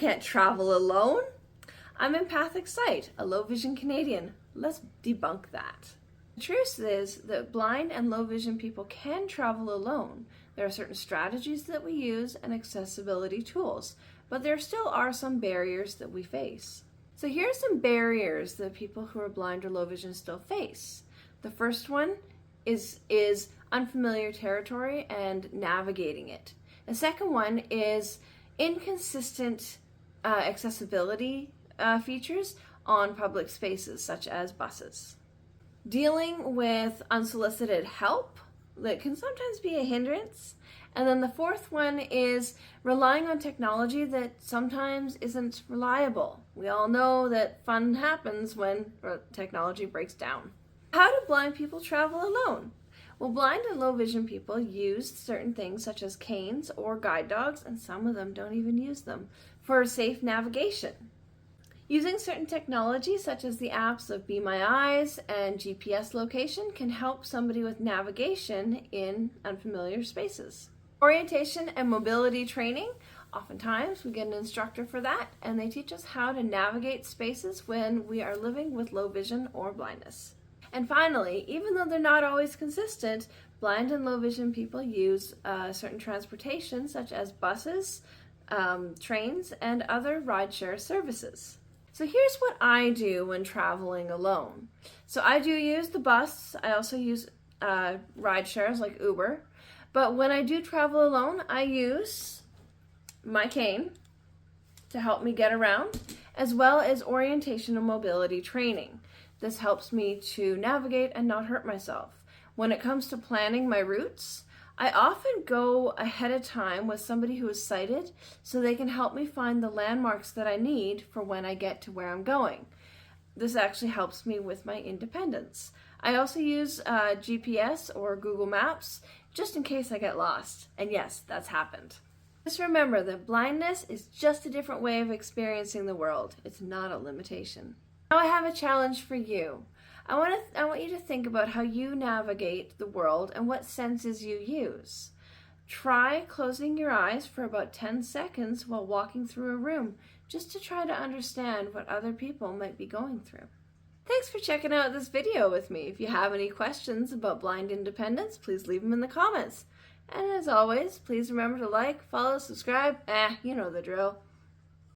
can't travel alone? I'm Empathic Sight, a low vision Canadian. Let's debunk that. The truth is that blind and low vision people can travel alone. There are certain strategies that we use and accessibility tools, but there still are some barriers that we face. So here are some barriers that people who are blind or low vision still face. The first one is unfamiliar territory and navigating it. The second one is inconsistent accessibility features on public spaces such as buses. Dealing with unsolicited help that can sometimes be a hindrance. And then the fourth one is relying on technology that sometimes isn't reliable. We all know that fun happens when technology breaks down. How do blind people travel alone? Well, blind and low vision people use certain things such as canes or guide dogs, and some of them don't even use them, for safe navigation. Using certain technologies such as the apps of Be My Eyes and GPS location can help somebody with navigation in unfamiliar spaces. Orientation and mobility training, oftentimes we get an instructor for that, and they teach us how to navigate spaces when we are living with low vision or blindness. And finally, even though they're not always consistent, blind and low vision people use certain transportation such as buses, trains, and other rideshare services. So here's what I do when traveling alone. So I do use the bus. I also use ride shares like Uber. But when I do travel alone, I use my cane to help me get around, as well as orientation and mobility training. This helps me to navigate and not hurt myself. When it comes to planning my routes, I often go ahead of time with somebody who is sighted so they can help me find the landmarks that I need for when I get to where I'm going. This actually helps me with my independence. I also use GPS or Google Maps just in case I get lost. And yes, that's happened. Just remember that blindness is just a different way of experiencing the world. It's not a limitation. Now I have a challenge for you. I want you to think about how you navigate the world and what senses you use. Try closing your eyes for about 10 seconds while walking through a room, just to try to understand what other people might be going through. Thanks for checking out this video with me. If you have any questions about blind independence, please leave them in the comments. And as always, please remember to like, follow, subscribe, you know the drill.